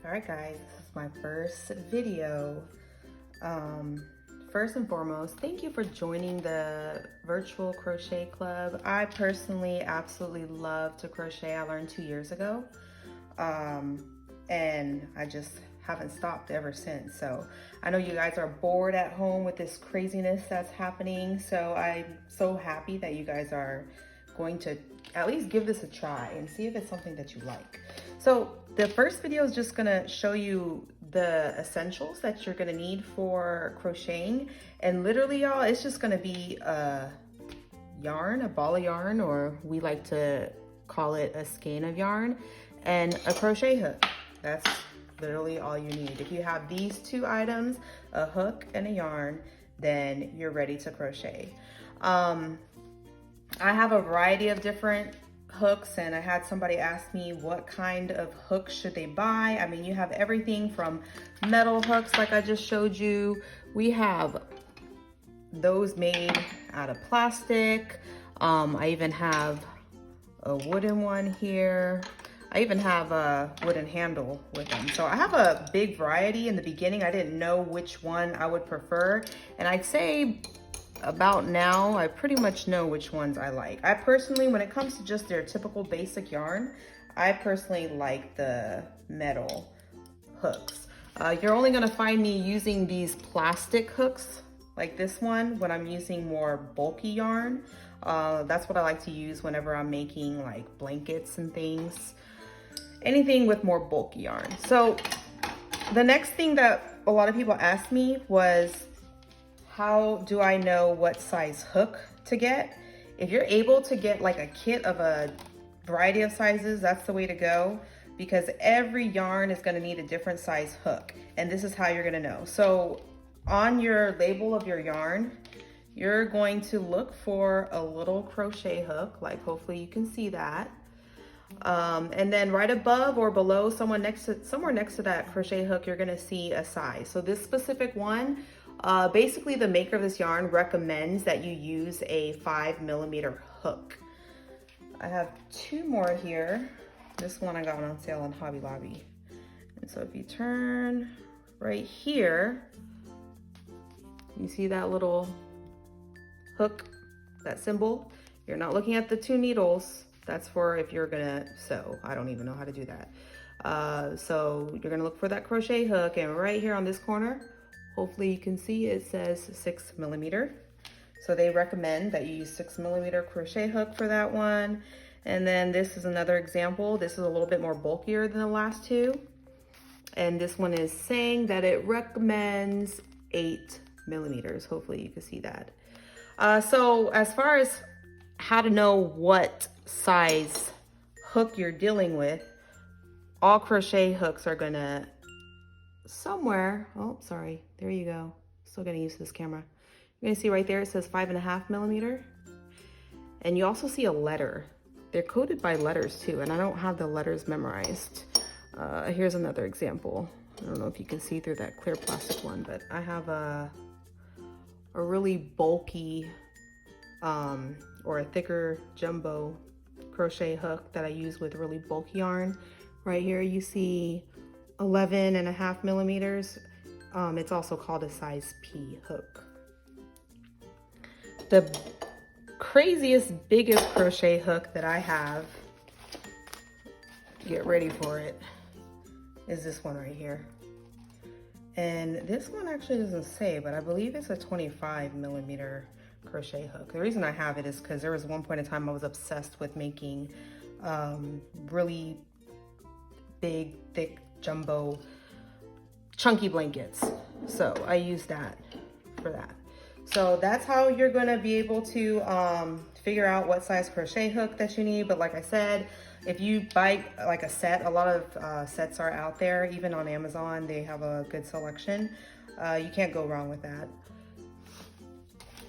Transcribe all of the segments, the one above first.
All right, guys, this is my first video. First and foremost, thank you for joining the virtual crochet club. I personally absolutely love to crochet. I learned 2 years ago, and I just haven't stopped ever since. So I know you guys are bored at home with this craziness that's happening. So I'm so happy that you guys are going to at least give this a try and see if it's something that you like. So the first video is just gonna show you the essentials that you're gonna need for crocheting. And literally, y'all, it's just gonna be a yarn, a ball of yarn, or we like to call it a skein of yarn, and a crochet hook. That's literally all you need. If you have these two items, a hook and a yarn, then you're ready to crochet. I have a variety of different hooks, and I had somebody ask me what kind of hooks should they buy. I mean, you have everything from metal hooks like I just showed you. We have those made out of plastic. I even have a wooden one here. I even have a wooden handle with them. So I have a big variety. In the beginning, I didn't know which one I would prefer. And I'd say about now, I pretty much know which ones I like. I personally, when it comes to just their typical basic yarn, I personally like the metal hooks. You're only gonna find me using these plastic hooks like this one when I'm using more bulky yarn. That's what I like to use whenever I'm making like blankets and things. Anything with more bulky yarn. So the next thing that a lot of people asked me was, how do I know what size hook to get? If you're able to get like a kit of a variety of sizes, that's the way to go, because every yarn is gonna need a different size hook. And this is how you're gonna know. So on your label of your yarn, you're going to look for a little crochet hook, like hopefully you can see that. And then right above or below, somewhere next to that crochet hook, you're gonna see a size. So this specific one, basically the maker of this yarn recommends that you use a 5mm hook. I have two more here. This one I got on sale on Hobby Lobby. And so if you turn right here, you see that little hook, that symbol? You're not looking at the two needles. That's for if you're gonna sew. I don't even know how to do that. So you're gonna look for that crochet hook, and right here on this corner, hopefully you can see it says 6mm. So they recommend that you use 6mm crochet hook for that one. And then this is another example. This is a little bit more bulkier than the last two. And this one is saying that it recommends 8mm. Hopefully you can see that. So as far as how to know what size hook you're dealing with, all crochet hooks are gonna somewhere, oh, sorry, there you go. Still getting used to this camera. You're gonna see right there, it says 5.5mm. And you also see a letter. They're coded by letters too, and I don't have the letters memorized. Here's another example. I don't know if you can see through that clear plastic one, but I have a really bulky or a thicker jumbo crochet hook that I use with really bulky yarn. Right here you see 11.5mm. It's also called a size P hook. The craziest, biggest crochet hook that I have, get ready for it, is this one right here. And this one actually doesn't say, but I believe it's a 25mm crochet hook. The reason I have it is because there was one point in time I was obsessed with making really big, thick, jumbo, chunky blankets. So I use that for that. So that's how you're gonna be able to figure out what size crochet hook that you need. But like I said, if you buy like a set, a lot of sets are out there, even on Amazon, they have a good selection. You can't go wrong with that.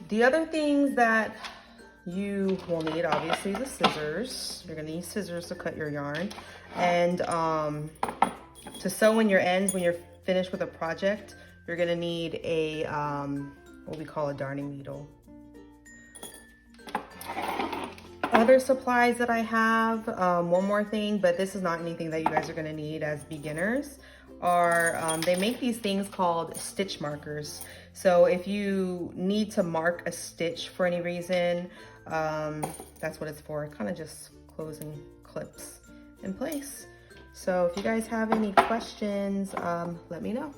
The other things that you will need, obviously, the scissors. You're gonna need scissors to cut your yarn. And to sew in your ends when you're finished with a project, you're gonna need a, what we call a darning needle. Other supplies that I have, one more thing, but this is not anything that you guys are gonna need as beginners are, they make these things called stitch markers. So if you need to mark a stitch for any reason, that's what it's for. It kind of just closing clips in place. So if you guys have any questions, let me know.